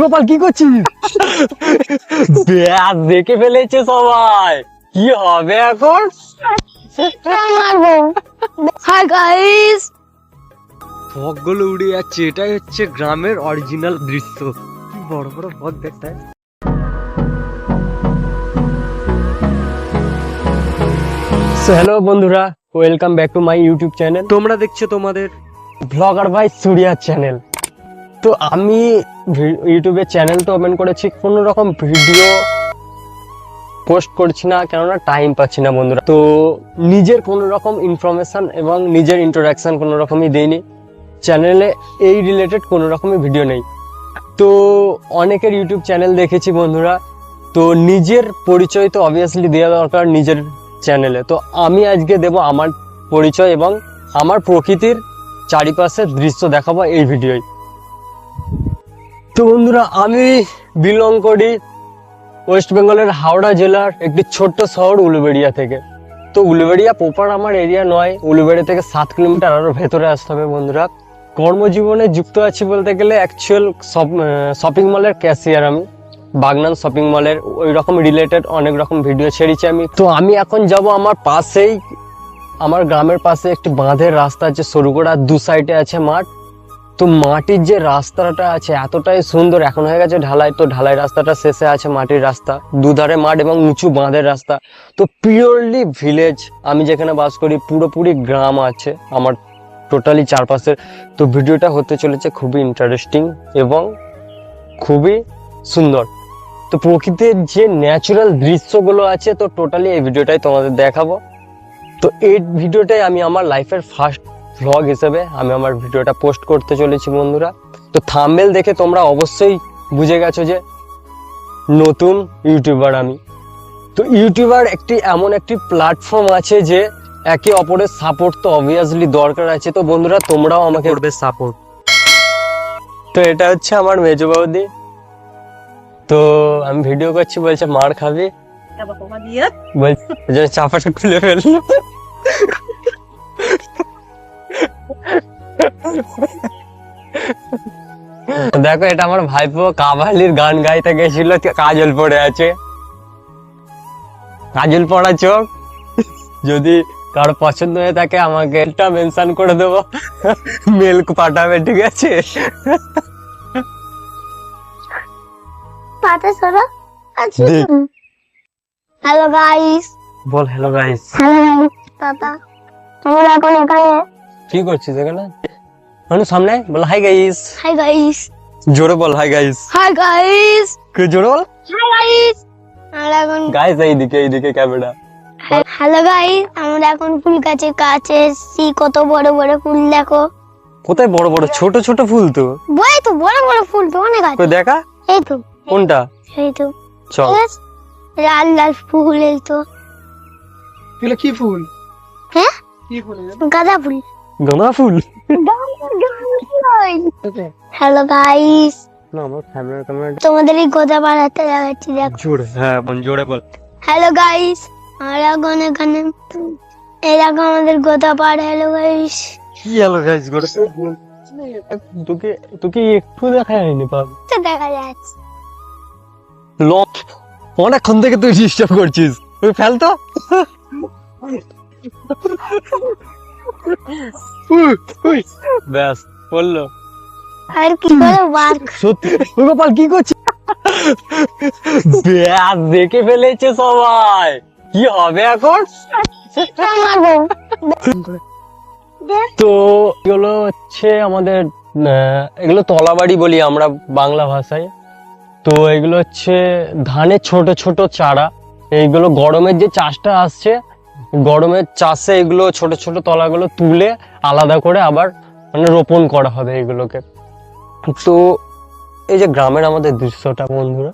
গোপাল কি করছিস? ব্যাস দেখে ফেলেছে সবাই, কি হবে এখন? হাই গাইস, ফগগুলো উড়ে যাচ্ছে, এটাই হচ্ছে গ্রামের অরিজিনাল দৃশ্য। কি বড় বড় ফগ দেখতে। সো হ্যালো বন্ধুরা, welcome back to my YouTube channel. তোমরা দেখছো তোমাদের ব্লগার ভাই সুরিয়া চ্যানেল। তো আমি ইউটিউবে চ্যানেল তো ওপেন করেছি, কোনো রকম ভিডিও পোস্ট করছি না, কেননা টাইম পাচ্ছি না বন্ধুরা। তো নিজের কোনো রকম ইনফরমেশন এবং নিজের ইন্ট্রোডাকশন কোনো রকমই দেইনি চ্যানেলে, এই রিলেটেড কোনো রকমই ভিডিও নেই। তো অনেকের ইউটিউব চ্যানেল দেখেছি বন্ধুরা, তো নিজের পরিচয় তো অবভিয়াসলি দেওয়া দরকার নিজের চ্যানেলে। তো আমি আজকে দেব আমার পরিচয় এবং আমার প্রকৃতির চারিপাশের দৃশ্য দেখাবো এই ভিডিওয়। তো বন্ধুরা, আমি বিলং করি ওয়েস্ট বেঙ্গলের হাওড়া জেলার একটি ছোট্ট শহর উলুবেড়িয়া থেকে। তো উলুবেড়িয়া প্রপার আমার এরিয়া নয়, উলুবেড়িয়া থেকে 7 কিলোমিটার আরও ভেতরে আসতে হবে বন্ধুরা। কর্মজীবনে যুক্ত আছি বলতে গেলে অ্যাকচুয়াল শপিং মলের ক্যাশিয়ার আমি, বাগনান শপিং মলের ওই রকম রিলেটেড অনেক রকম ভিডিও ছেড়েছি আমি। তো আমি এখন যাব আমার পাশেই, আমার গ্রামের পাশে একটি বাঁধের রাস্তা আছে সরু করে, আর দু সাইডে আছে মাঠ। তো মাটির যে রাস্তাটা আছে এতটাই সুন্দর, এখন হয়ে গেছে ঢালাই, তো ঢালাই রাস্তাটা শেষে আছে মাটির রাস্তা, দুধারে মাঠ এবং উঁচু বাঁধের রাস্তা। তো পিওরলি ভিলেজ, আমি যেখানে বাস করি পুরোপুরি গ্রাম আছে আমার টোটালি চারপাশের। তো ভিডিওটা হতে চলেছে খুবই ইন্টারেস্টিং এবং খুবই সুন্দর। তো প্রকৃতির যে ন্যাচারাল দৃশ্যগুলো আছে, তো টোটালি এই ভিডিওটাই তোমাদের দেখাবো। তো এই ভিডিওটাই আমি আমার লাইফের ফার্স্ট ভ্লগ হিসেবে আমি আমার ভিডিওটা পোস্ট করতে চলেছি বন্ধুরা। তো থাম্বনেল দেখে তোমরা অবশ্যই বুঝে গেছো যে নতুন ইউটিউবার আমি। তো ইউটিউবার একটি এমন একটি প্ল্যাটফর্ম আছে যে একে অপরের সাপোর্ট তো অবভিয়াসলি দরকার আছে। তো বন্ধুরা, তোমরাও আমাকে করবে সাপোর্ট। তো এটা হচ্ছে আমার মেজো বৌদি। তো আমি ভিডিও করছি, বলছে মার খাবি, বলছে চাপাটা খুলে ফেললো। দেখো, এটা আমার ভাইপো কাবালির গান গাইতে গেছিল, কাজল পড়ে আছে, কাজল পড়া চোখ। যদি কারো পছন্দ হয়ে থাকে আমাকে এটা মেনশন করে দেবো, মেল পাঠাবে, ঠিক আছে? হ্যালো গাইস, বল হ্যালো গাইস। দাদা আমরা এখন এখানে কি করছিস এখানে? মানু সামনে বল হাই গাইস। হাই গাইস, জোরে বল হাই গাইস। হাই গাইস, কি জোরে বল হাই গাইস। আমরা এখন গাইস, এইদিকে ক্যামেরা। হ্যালো গাইস, আমরা এখন ফুল গাছের কাছে এসেছি। কত বড় বড় ফুল দেখো। কোথায় বড় বড়? ছোট ছোট ফুল তো। বই তো বড় বড় ফুল তো অনেক আছে। কই দেখা, এই তো কোনটা? এই তো চল। লাল লাল ফুল, এই তো। এগুলো কি ফুল? হ্যাঁ, কি ফুল? গাঁদা ফুল। গাঁদা ফুল। হ্যালো গাইস, না, আমার ক্যামেরা তোমাদের এই গোদা বাড়াতে দেখাচ্ছি, দেখো। জোরে, হ্যাঁ জোরে বল। হ্যালো গাইস, আমরা এখন এখানে এই দেখো আমাদের গোদা পাড়। হ্যালো গাইস, কি হ্যালো গাইস গোরে? তোকে একটু দেখা যায়নি পাব, তো দেখা যাচ্ছে। লক অনেকক্ষণ থেকে তুই ডিস্টার্ব করছিস, তুই ফেল তো। ব্যাস বললো। আর কি করে বার সত্যি গোপাল কি করছিস? ব্যাস দেখে ফেলেছে সবাই, কি হবে এখন? মারবো? তো এগুলো হচ্ছে আমাদের এগুলো তলাবাড়ি বলি আমরা বাংলা ভাষায়। তো এগুলো হচ্ছে ধানের ছোট ছোট চারা। এইগুলো গরমের যে চাষটা আসছে, গরমের চাষে এগুলো ছোট ছোট তলাগুলো তুলে আলাদা করে আবার মানে রোপণ করা হবে এগুলোকে। তো এই যে গ্রামের আমাদের দৃশ্যটা বন্ধুরা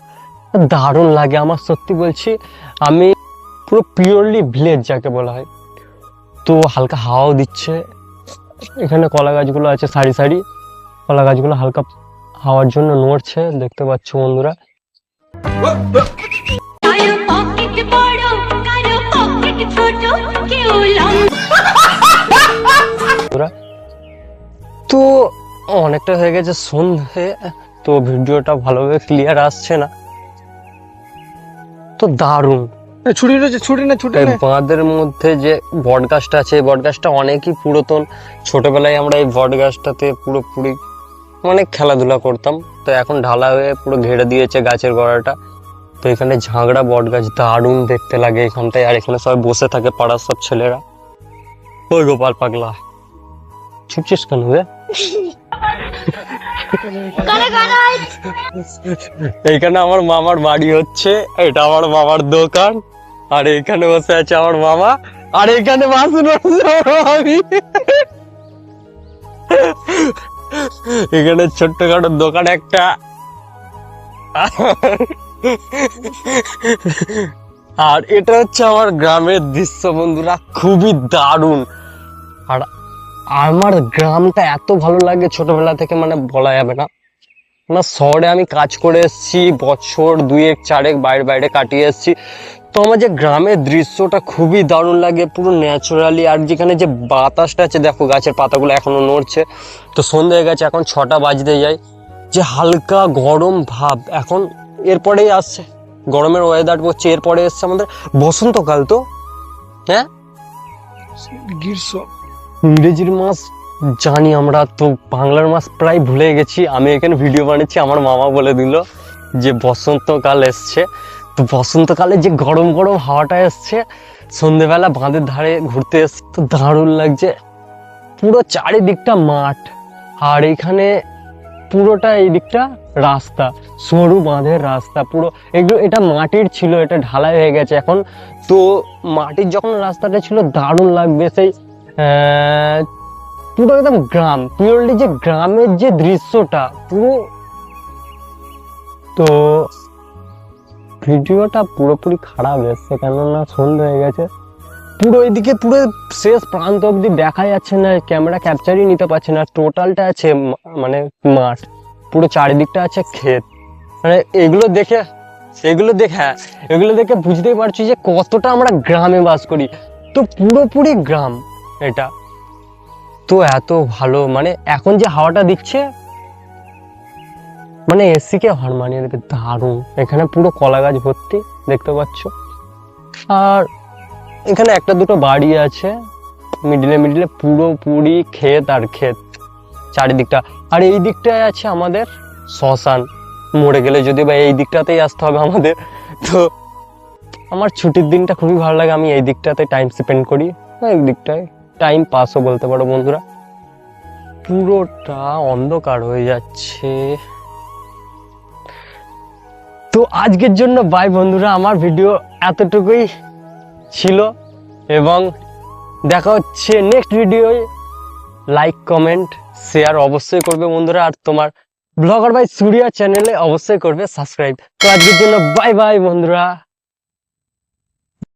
দারুণ লাগে আমার, সত্যি বলছি। আমি পুরো পিওরলি ভিলেজ যাকে বলা হয়। তো হালকা হাওয়াও দিচ্ছে, এখানে কলা গাছগুলো আছে সারি সারি, কলা গাছগুলো হালকা হাওয়ার জন্য নড়ছে, দেখতে পাচ্ছ বন্ধুরা। তো অনেকটা হয়ে গেছে সন্ধে, তো তো ভিডিওটা ভালোভাবে ক্লিয়ার আসছে না। তো দারুণ ছুটি রয়েছে, ছুটি না, ছুটি এই না। বাঁধের মধ্যে যে বট গাছটা আছে, এই বট গাছটা অনেকই পুরাতন। ছোটবেলায় আমরা এই বট গাছটাতে পুরোপুরি অনেক খেলাধুলা করতাম। তো এখন ঢালা হয়ে পুরো ঘেরে দিয়েছে গাছের গোড়াটা। তো এখানে ঝাঁকড়া বট গাছ দারুণ দেখতে লাগে এখানটায়। আর এখানে সবাই বসে থাকে পাড়ার সব ছেলেরা। ওই গোপাল পাগলা ছুটছিস কেন রে? এইখানে আমার মামার বাড়ি হচ্ছে, এটা আমার মামার দোকান। আর এইখানে বসে আছে আমার মামা। আর এখানে বাসন আমি এখানে ছোট্টখাটো দোকান একটা। আর এটা হচ্ছে আমার গ্রামের দৃশ্য বন্ধুরা, খুবই দারুণ। আর আমার গ্রামটা এত ভালো লাগে ছোটবেলা থেকে, মানে বলা যাবে না। না, শহরে আমি কাজ করে এসেছি, বছর 2-4 বাইরে বাইরে কাটিয়ে এসেছি। তো আমার যে গ্রামের দৃশ্যটা খুবই দারুণ লাগে, পুরো ন্যাচারালি। আর যেখানে যে বাতাসটা আছে, দেখো গাছের পাতাগুলো এখনো নড়ছে। তো সন্ধ্যে হয়ে গেছে, এখন 6টা বাজতে যায়। যে হালকা গরম ভাব এখন এরপরেই আসছে, গরমের ওয়েদার পড়ছে। এরপরে এসছে আমাদের বসন্তকাল। তো হ্যাঁ, গ্রীষ্ম। ইংরেজির মাস জানি আমরা, তো বাংলার মাস প্রায় ভুলে গেছি। আমি এখানে ভিডিও বানিয়েছি, আমার মামা বলে দিল যে বসন্তকাল এসছে। তো বসন্তকালে যে গরম গরম হাওয়াটা এসছে, সন্ধেবেলা বাঁধের ধারে ঘুরতে এসছে, তো দারুণ লাগছে। পুরো চারিদিকটা মাঠ, আর এখানে পুরোটা এই দিকটা রাস্তা, সরু বাঁধের রাস্তা পুরো। এগুলো এটা মাটির ছিল, এটা ঢালাই হয়ে গেছে এখন। তো মাটির যখন রাস্তাটা ছিল দারুণ লাগবে। সেই পুরো একদম গ্রাম, পিওরলি যে গ্রামের যে দৃশ্যটা পুরো। তো ভিডিওটা পুরোপুরি খারাপ এসছে, কেননা সন্ধ্যা হয়ে গেছে। পুরো এইদিকে পুরো শেষ প্রান্ত অব্দি দেখা যাচ্ছে না, ক্যামেরা ক্যাপচারই নিতে পারছে না। টোটালটা আছে মানে মাঠ, পুরো চারিদিকটা আছে ক্ষেত। মানে এগুলো দেখে এগুলো দেখে বুঝতেই পারছি যে কতটা আমরা গ্রামে বাস করি। তো পুরোপুরি গ্রাম এটা। তো এত ভালো, মানে এখন যে হাওয়াটা দিচ্ছে, মানে এসি কে হার মানিয়ে দেবে, দারুণ। এখানে পুরো কলা গাছ ভর্তি, দেখতে পাচ্ছ। আর এখানে একটা দুটো বাড়ি আছে, মিডিলে পুরোপুরি ক্ষেত আর ক্ষেত চারিদিকটা। আর এই দিকটায় আছে আমাদের শ্মশান। মরে গেলে যদি বা এই দিকটাতেই আসতে হবে আমাদের। তো আমার ছুটির দিনটা খুবই ভালো লাগে, আমি এই দিকটাতে টাইম স্পেন্ড করি। এই দিকটায় টাইম পাসও বলতে পারো বন্ধুরা। পুরোটা অন্ধকার হয়ে যাচ্ছে। তো আজকের জন্য বাই বন্ধুরা, আমার ভিডিও এতটুকুই ছিল, এবং দেখা হচ্ছে নেক্সট ভিডিওয়। লাইক কমেন্ট শেয়ার অবশ্যই করবে বন্ধুরা। আর তোমার ব্লগার বাই সুরিয়া চ্যানেলে অবশ্যই করবে সাবস্ক্রাইব। তো আজকের জন্য বাই বাই বন্ধুরা।